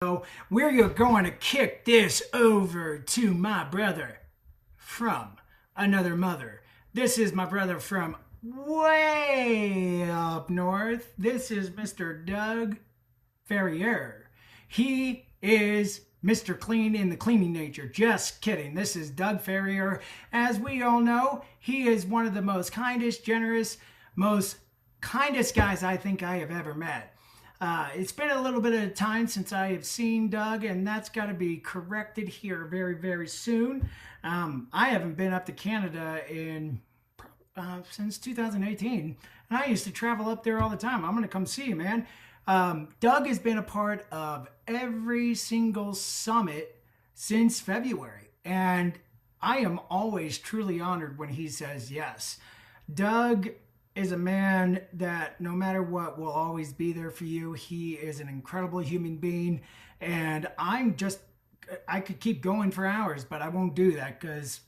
So we're going to kick this over to my brother from another mother. This is my brother from way up north. This is Mr. Doug Ferrier. He is Mr. Clean in the cleaning nature. Just kidding. This is Doug Ferrier. As we all know, he is one of the most kindest guys I think I have ever met. It's been a little bit of time since I have seen Doug, and that's got to be corrected here very, very soon. I haven't been up to Canada in since 2018, and I used to travel up there all the time. I'm going to come see you, man. Doug has been a part of every single summit since February, and I am always truly honored when he says yes. Doug is a man that no matter what will always be there for you. He is an incredible human being, and I could keep going for hours, but I won't do that because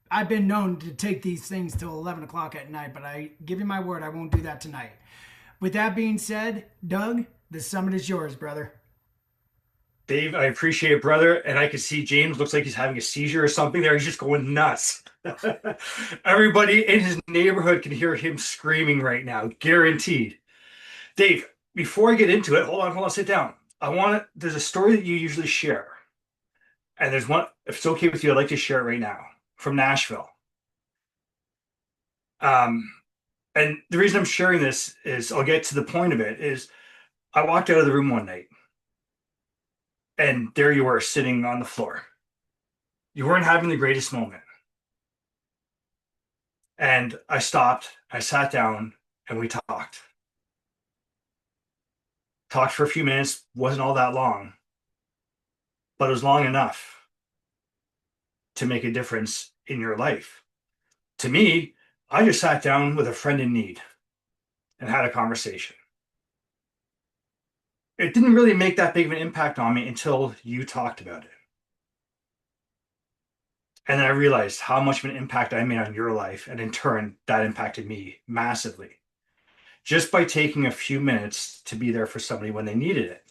I've been known to take these things till 11 o'clock at night, but I give you my word, I won't do that tonight. With that being said, Doug, the summit is yours, brother. Dave, I appreciate it, brother. And I can see James looks like he's having a seizure or something there. He's just going nuts. Everybody in his neighborhood can hear him screaming right now, guaranteed. Dave, before I get into it, hold on, sit down. There's a story that you usually share. And there's one, if it's okay with you, I'd like to share it right now from Nashville. Um, and the reason I'm sharing this is I'll get to the point of it is I walked out of the room one night and there you were sitting on the floor. You weren't having the greatest moment. And I stopped, I sat down, and we talked. Talked for a few minutes, wasn't all that long, but it was long enough to make a difference in your life. To me, I just sat down with a friend in need and had a conversation. It didn't really make that big of an impact on me until you talked about it. And then I realized how much of an impact I made on your life, and in turn, that impacted me massively. Just by taking a few minutes to be there for somebody when they needed it.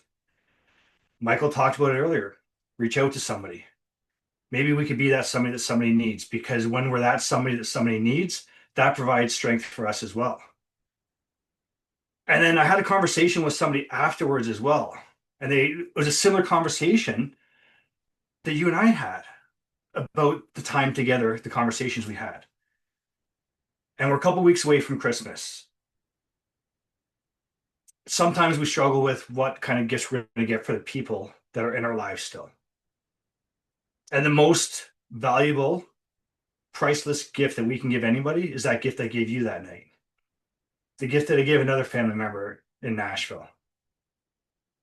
Michael talked about it earlier. Reach out to somebody. Maybe we could be that somebody that somebody needs, because when we're that somebody that somebody needs, that provides strength for us as well. And then I had a conversation with somebody afterwards as well. And it was a similar conversation that you and I had about the time together, the conversations we had. And we're a couple weeks away from Christmas. Sometimes we struggle with what kind of gifts we're going to get for the people that are in our lives still. And the most valuable, priceless gift that we can give anybody is that gift I gave you that night. The gift that I gave another family member in Nashville.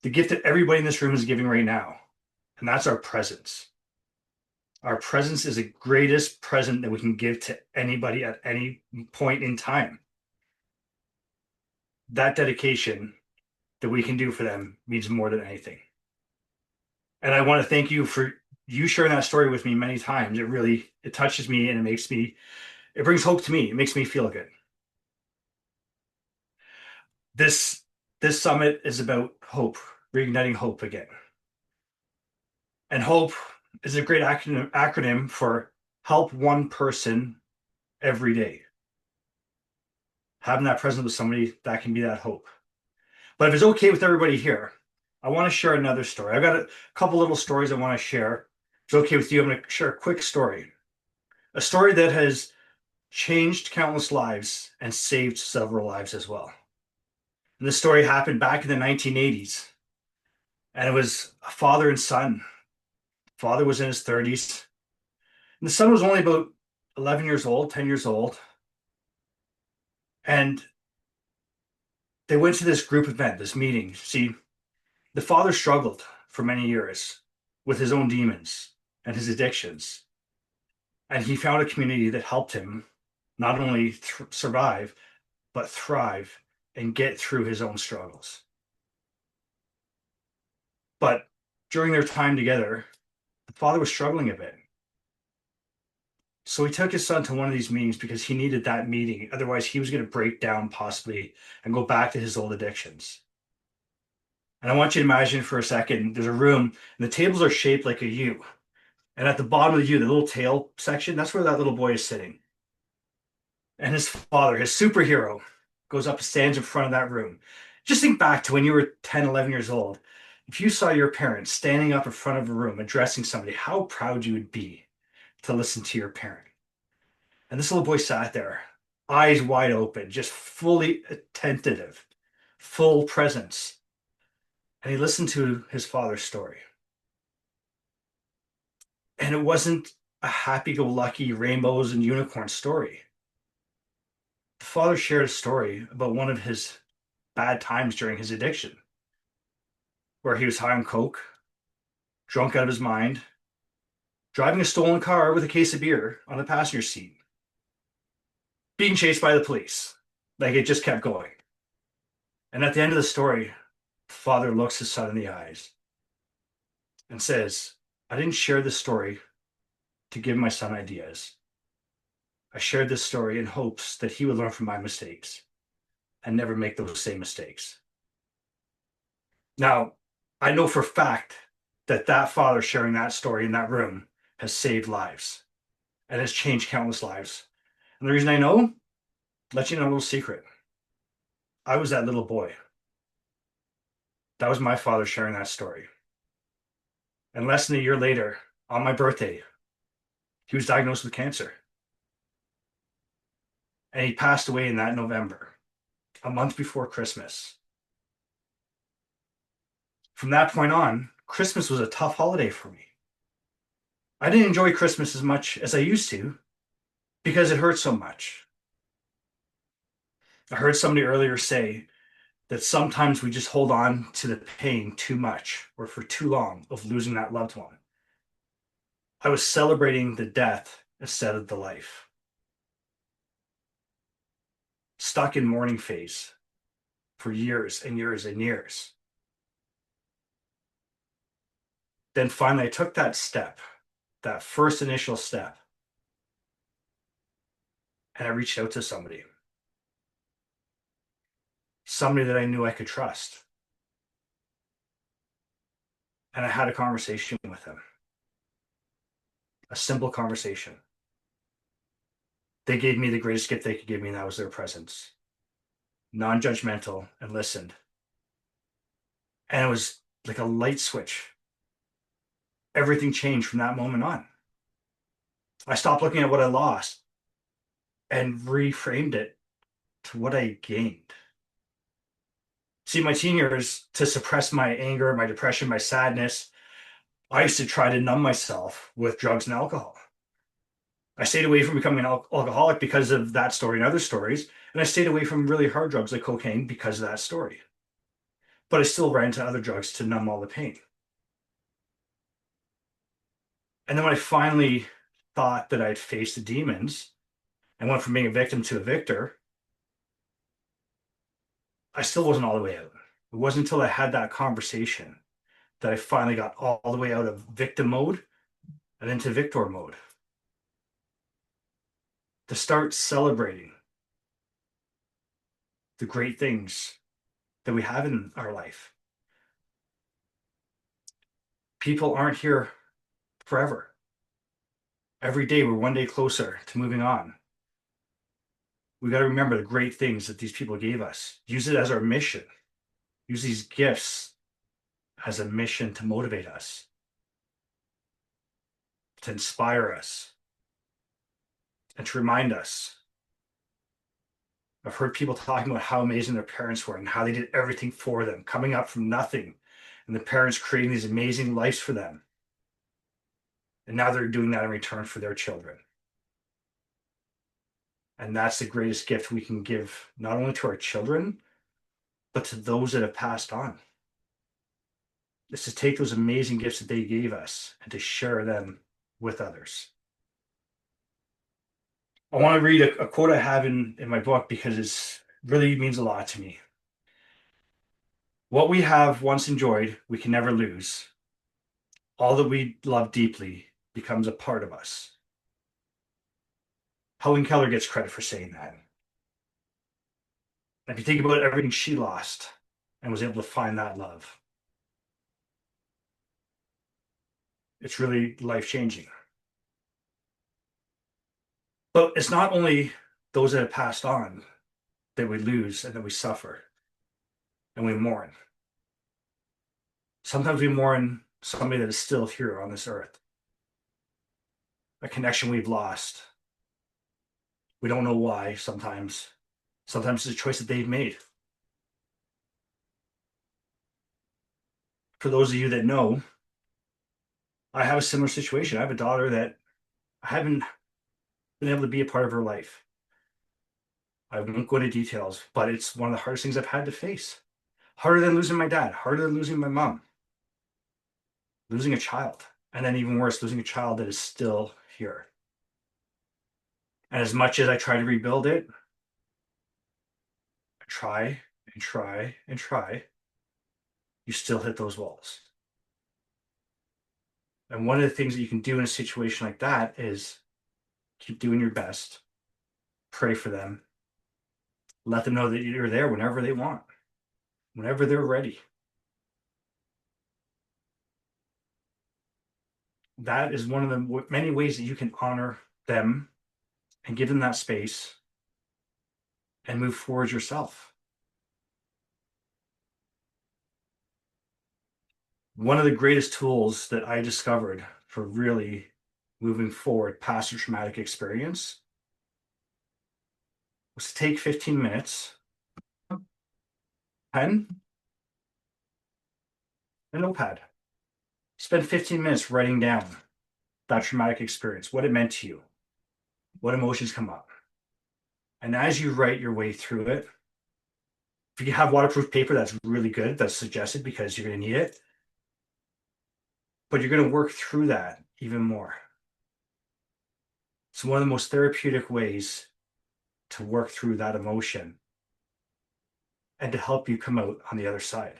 The gift that everybody in this room is giving right now. And that's our presence. Our presence is the greatest present that we can give to anybody at any point in time. That dedication that we can do for them means more than anything. And I want to thank you for you sharing that story with me many times. It touches me, and it brings hope to me. It makes me feel good. This this summit is about hope, reigniting hope again. And hope is a great acronym for help one person every day. Having that presence with somebody that can be that hope. But if it's okay with everybody here, I want to share another story. I've got a couple little stories I want to share. If it's okay with you, I'm going to share a quick story. A story that has changed countless lives and saved several lives as well. And this story happened back in the 1980s. And it was a father and son. Father was in his 30s. And the son was only about 11 years old, 10 years old. And they went to this group event, this meeting. See, the father struggled for many years with his own demons and his addictions. And he found a community that helped him not only survive, but thrive and get through his own struggles. But during their time together, the father was struggling a bit. So he took his son to one of these meetings because he needed that meeting. Otherwise, he was going to break down possibly and go back to his old addictions. And I want you to imagine for a second, there's a room and the tables are shaped like a U. And at the bottom of the U, the little tail section, that's where that little boy is sitting. And his father, his superhero, goes up and stands in front of that room. Just think back to when you were 10, 11 years old. If you saw your parents standing up in front of a room addressing somebody, how proud you would be to listen to your parent. And this little boy sat there, eyes wide open, just fully attentive, full presence. And he listened to his father's story. And it wasn't a happy-go-lucky rainbows and unicorn story. The father shared a story about one of his bad times during his addiction, where he was high on coke, drunk out of his mind, driving a stolen car with a case of beer on the passenger seat, being chased by the police. Like it just kept going. And at the end of the story, the father looks his son in the eyes and says, I didn't share this story to give my son ideas. I shared this story in hopes that he would learn from my mistakes and never make those same mistakes. Now, I know for a fact that that father sharing that story in that room has saved lives and has changed countless lives. And the reason I know, let you know a little secret. I was that little boy. That was my father sharing that story. And less than a year later, on my birthday, he was diagnosed with cancer. And he passed away in that November, a month before Christmas. From that point on, Christmas was a tough holiday for me. I didn't enjoy Christmas as much as I used to because it hurt so much. I heard somebody earlier say that sometimes we just hold on to the pain too much or for too long of losing that loved one. I was celebrating the death instead of the life. Stuck in mourning phase for years and years and years. Then finally, I took that step, that first initial step, and I reached out to somebody that I knew I could trust. And I had a conversation with him, a simple conversation. They gave me the greatest gift they could give me, and that was their presence. Non-judgmental, and listened. And it was like a light switch. Everything changed from that moment on. I stopped looking at what I lost and reframed it to what I gained. See, my teen years, to suppress my anger, my depression, my sadness, I used to try to numb myself with drugs and alcohol. I stayed away from becoming an alcoholic because of that story and other stories. And I stayed away from really hard drugs like cocaine because of that story. But I still ran to other drugs to numb all the pain. And then when I finally thought that I'd faced the demons and went from being a victim to a victor, I still wasn't all the way out. It wasn't until I had that conversation that I finally got all the way out of victim mode and into victor mode. To start celebrating the great things that we have in our life. People aren't here forever. Every day we're one day closer to moving on. We got to remember the great things that these people gave us. Use it as our mission. Use these gifts as a mission to motivate us, to inspire us, and to remind us. I've heard people talking about how amazing their parents were and how they did everything for them, coming up from nothing, and the parents creating these amazing lives for them. And now they're doing that in return for their children. And that's the greatest gift we can give, not only to our children, but to those that have passed on. Is to take those amazing gifts that they gave us and to share them with others. I want to read a quote I have in my book because it really means a lot to me. What we have once enjoyed, we can never lose. All that we love deeply becomes a part of us. Helen Keller gets credit for saying that. If you think about everything she lost and was able to find that love, It's really life changing. But it's not only those that have passed on that we lose and that we suffer and we mourn. Sometimes we mourn somebody that is still here on this earth, a connection we've lost. We don't know why sometimes. Sometimes it's a choice that they've made. For those of you that know, I have a similar situation. I have a daughter that I haven't been able to be a part of her life. I won't go into details, but it's one of the hardest things I've had to face. Harder than losing my dad, harder than losing my mom, losing a child, and then even worse, losing a child that is still here. And as much as I try to rebuild it, I try and try and try, you still hit those walls. And one of the things that you can do in a situation like that is keep doing your best, pray for them, let them know that you're there whenever they want, whenever they're ready. That is one of the many ways that you can honor them and give them that space and move forward yourself. One of the greatest tools that I discovered for really moving forward past a traumatic experience was to take 15 minutes, pen, a notepad. Spend 15 minutes writing down that traumatic experience, what it meant to you, what emotions come up. And as you write your way through it, if you have waterproof paper, that's really good. That's suggested because you're going to need it. But you're going to work through that even more. It's one of the most therapeutic ways to work through that emotion and to help you come out on the other side.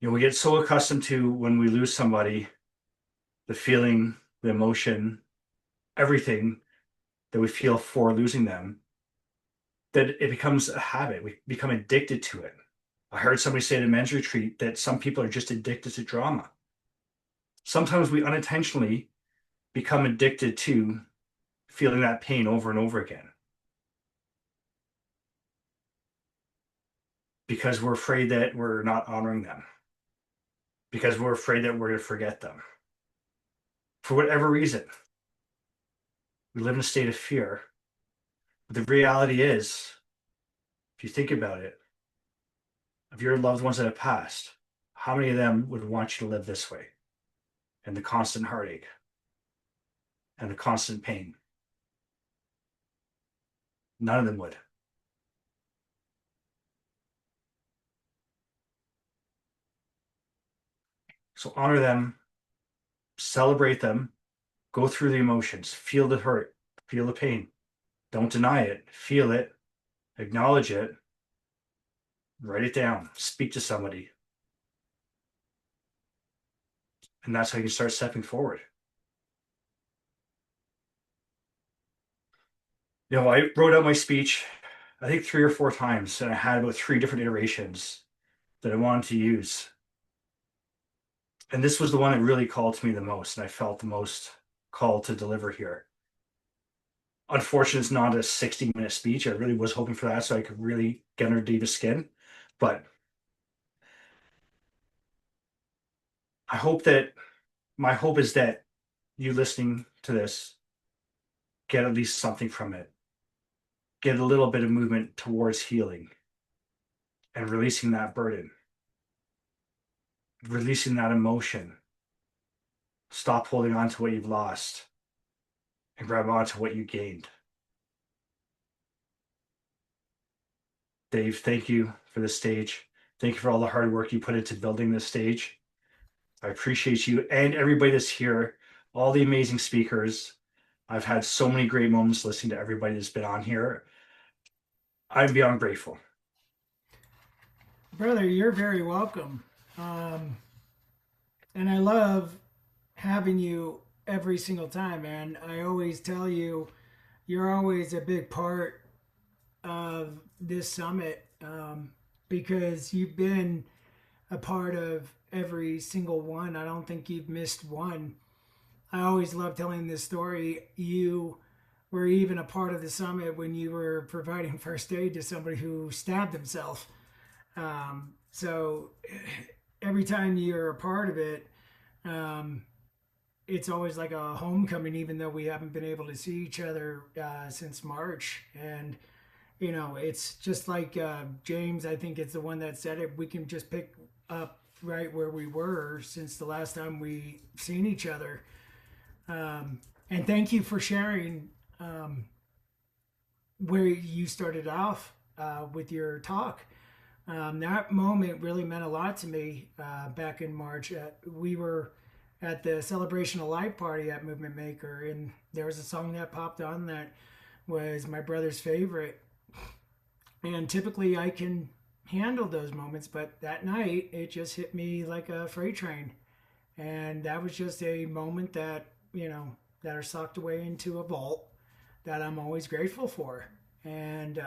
We get so accustomed to when we lose somebody, the feeling, the emotion, everything that we feel for losing them, that it becomes a habit. We become addicted to it. I heard somebody say at a men's retreat that some people are just addicted to drama. Sometimes we unintentionally become addicted to feeling that pain over and over again because we're afraid that we're not honoring them, because we're afraid that we're going to forget them. For whatever reason, we live in a state of fear. But the reality is, if you think about it, of your loved ones that have passed, how many of them would want you to live this way? And the constant heartache and the constant pain. None of them would. So honor them, celebrate them, go through the emotions, feel the hurt, feel the pain. Don't deny it, feel it, acknowledge it, write it down, speak to somebody. And that's how you start stepping forward. I wrote out my speech, I think 3 or 4 times, and I had about 3 different iterations that I wanted to use. And this was the one that really called to me the most, and I felt the most called to deliver here. Unfortunately, it's not a 60-minute speech. I really was hoping for that so I could really get under David's skin. But I hope that my hope is that you listening to this get at least something from it. Get a little bit of movement towards healing and releasing that burden, releasing that emotion. Stop holding on to what you've lost and grab on to what you gained. Dave, thank you for the stage. Thank you for all the hard work you put into building this stage. I appreciate you and everybody that's here, all the amazing speakers. I've had so many great moments listening to everybody that's been on here. I'm beyond grateful. Brother, you're very welcome. And I love having you every single time, man. I always tell you, you're always a big part of this summit because you've been a part of every single one. I don't think you've missed one. I always love telling this story. You were even a part of the summit when you were providing first aid to somebody who stabbed himself. So every time you're a part of it, um, it's always like a homecoming, even though we haven't been able to see each other since March. And it's just like James, I think it's the one that said it. We can just pick up right where we were since the last time we seen each other. And thank you for sharing where you started off with your talk. That moment really meant a lot to me back in March. We were at the Celebration of Life party at Movement Maker, and there was a song that popped on that was my brother's favorite. And typically I can handle those moments, but that night it just hit me like a freight train. And that was just a moment that, that are socked away into a vault that I'm always grateful for. And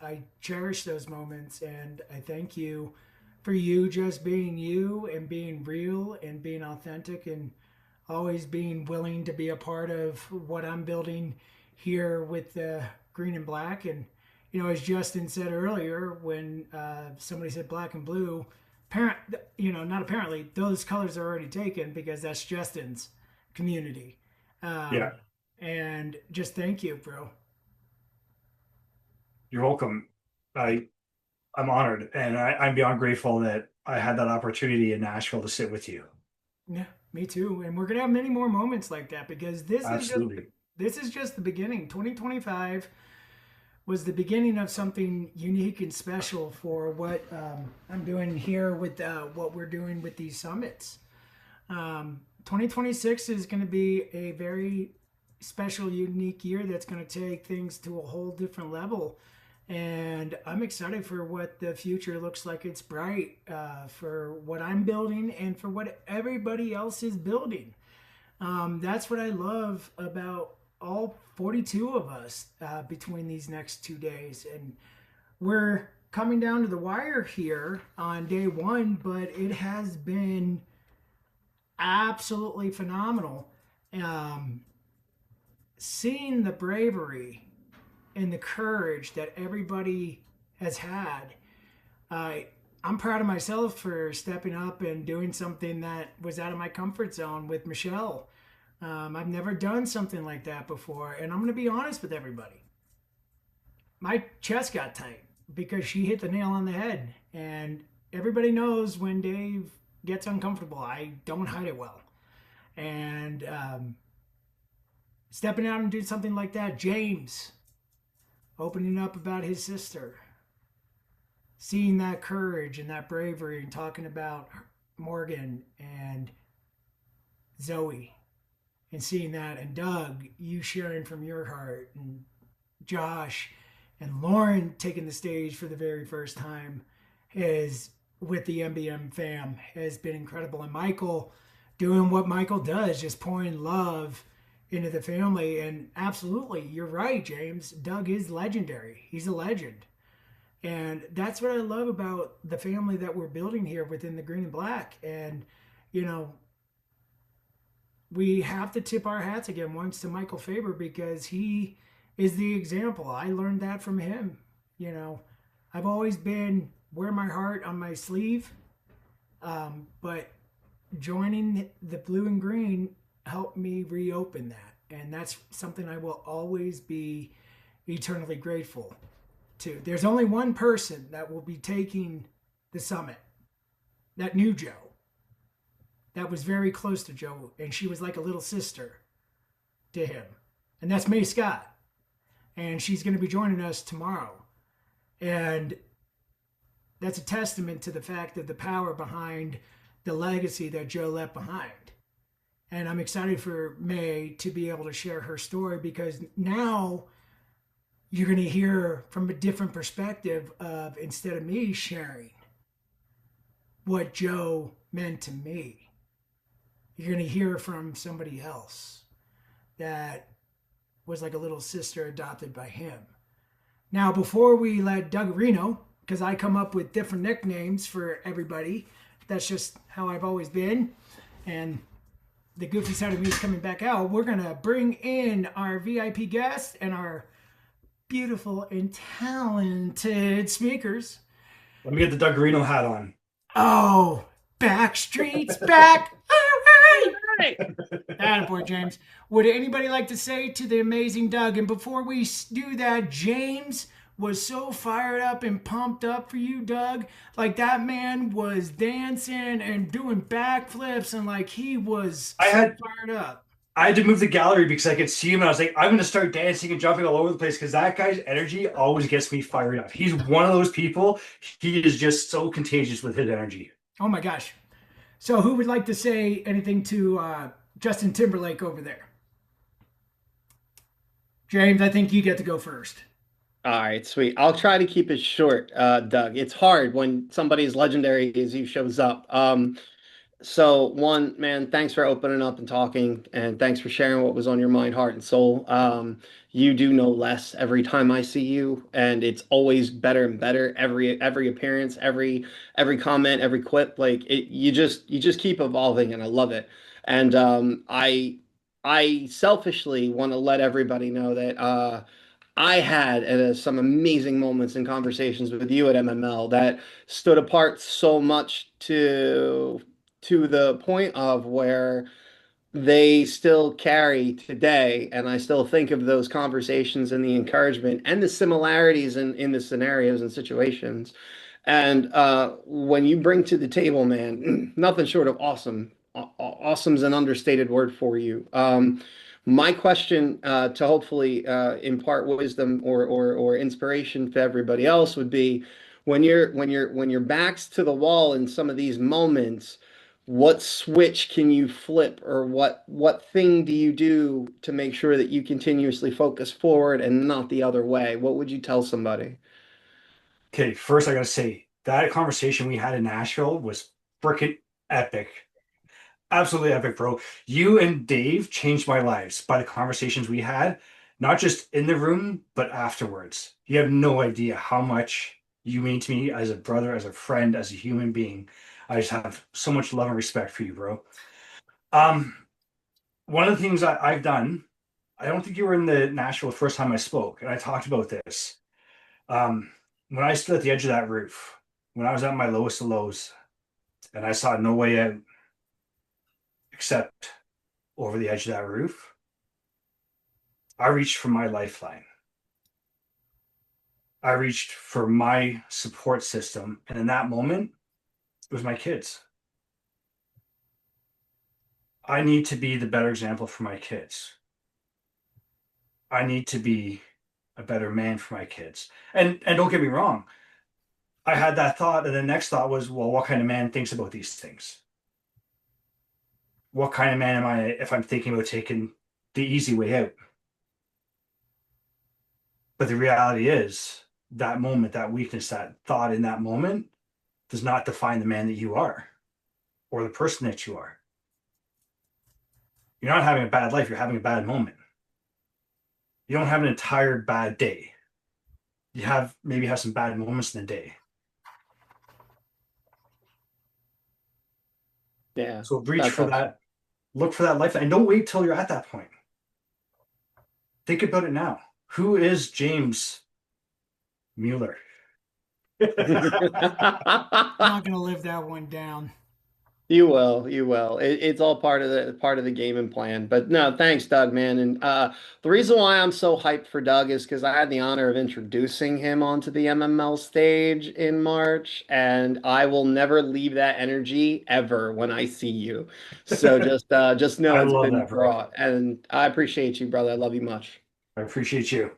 I cherish those moments, and I thank you for you just being you and being real and being authentic and always being willing to be a part of what I'm building here with the green and black. And as Justin said earlier, when somebody said black and blue, not apparently, those colors are already taken because that's Justin's community. Yeah. And just thank you, bro. You're welcome. I'm honored, and I'm beyond grateful that I had that opportunity in Nashville to sit with you. Yeah, me too. And we're gonna have many more moments like that because Absolutely. this is just the beginning. 2025 was the beginning of something unique and special for what I'm doing here with what we're doing with these summits. 2026 is going to be a very special, unique year that's going to take things to a whole different level. And I'm excited for what the future looks like. It's bright for what I'm building and for what everybody else is building. That's what I love about all 42 of us between these next 2 days. And we're coming down to the wire here on day one, but it has been absolutely phenomenal. Seeing the bravery and the courage that everybody has had. I'm proud of myself for stepping up and doing something that was out of my comfort zone with Michelle. I've never done something like that before, and I'm going to be honest with everybody. My chest got tight because she hit the nail on the head, and everybody knows when Dave gets uncomfortable, I don't hide it well. And stepping out and doing something like that, James opening up about his sister, seeing that courage and that bravery, and talking about Morgan and Zoe, and seeing that, and Doug, you sharing from your heart, and Josh and Lauren taking the stage for the very first time is with the MBM fam has been incredible. And Michael doing what Michael does, just pouring love into the family. And absolutely, you're right, James. Doug is legendary. He's a legend. And that's what I love about the family that we're building here within the green and black. And, we have to tip our hats again once to Michael Faber because he is the example. I learned that from him. I've always been wear my heart on my sleeve, but joining the blue and green helped me reopen that. And that's something I will always be eternally grateful to. There's only one person that will be taking the summit that knew Joe, that was very close to Joe, and she was like a little sister to him. And that's May Scott. And she's going to be joining us tomorrow. And that's a testament to the fact of the power behind the legacy that Joe left behind. And I'm excited for May to be able to share her story because now you're going to hear from a different perspective of, instead of me sharing what Joe meant to me, you're going to hear from somebody else that was like a little sister adopted by him. Now, before we let Doug Reno because I come up with different nicknames for everybody. That's just how I've always been. And the goofy side of me is coming back out. We're going to bring in our VIP guests and our beautiful and talented speakers. Let me get the Doug Reno hat on. Oh, Backstreet's back. All right. Attaboy, James. Would anybody like to say to the amazing Doug? And before we do that, James was so fired up and pumped up for you, Doug. Like that man was dancing and doing backflips and like he was I so had fired up. I had to move the gallery because I could see him and I was like, I'm gonna start dancing and jumping all over the place because that guy's energy always gets me fired up. He's one of those people. He is just so contagious with his energy. Oh my gosh. So who would like to say anything to Justin Timberlake over there? James, I think you get to go first. All right, sweet. I'll try to keep it short, Doug. It's hard when somebody as legendary as you shows up. So one, man, thanks for opening up and talking, and thanks for sharing what was on your mind, heart, and soul. You do no less every time I see you, and it's always better and better every appearance, every comment, every quip. Like you just keep evolving, and I love it. And I selfishly want to let everybody know that I had some amazing moments and conversations with you at MML that stood apart so much to the point of where they still carry today, and I still think of those conversations and the encouragement and the similarities in the scenarios and situations. And when you bring to the table, man, nothing short of awesome. Awesome's an understated word for you. My question to hopefully impart wisdom or inspiration to everybody else would be when your back's to the wall in some of these moments, what switch can you flip, or what thing do you do to make sure that you continuously focus forward and not the other way? What would you tell somebody? Okay, first I gotta say that conversation we had in Nashville was freaking epic. Absolutely epic, bro. You and Dave changed my lives by the conversations we had, not just in the room, but afterwards. You have no idea how much you mean to me as a brother, as a friend, as a human being. I just have so much love and respect for you, bro. Um, One of the things I've done, I don't think you were in the Nashville the first time I spoke, and I talked about this. Um, when I stood at the edge of that roof, when I was at my lowest of lows, and I saw no way out except over the edge of that roof, I reached for my lifeline. I reached for my support system. And in that moment, it was my kids. I need to be the better example for my kids. I need to be a better man for my kids. And don't get me wrong, I had that thought, and the next thought was, well, what kind of man thinks about these things? What kind of man am I if I'm thinking about taking the easy way out? But the reality is that moment, that weakness, that thought in that moment does not define the man that you are or the person that you are. You're not having a bad life, you're having a bad moment. You don't have an entire bad day. You maybe have some bad moments in the day. Yeah, So reach that's for awesome. that, look for that life, and don't wait till you're at that point. Think about it now. Who is James Mueller? I'm not gonna live that one down. You will, you will. It's all part of the game and plan. But no, thanks, Doug, man. And the reason why I'm so hyped for Doug is because I had the honor of introducing him onto the MML stage in March, and I will never leave that energy ever when I see you. So just know I it's love been that, bro. brought, and I appreciate you, brother. I love you much. I appreciate you.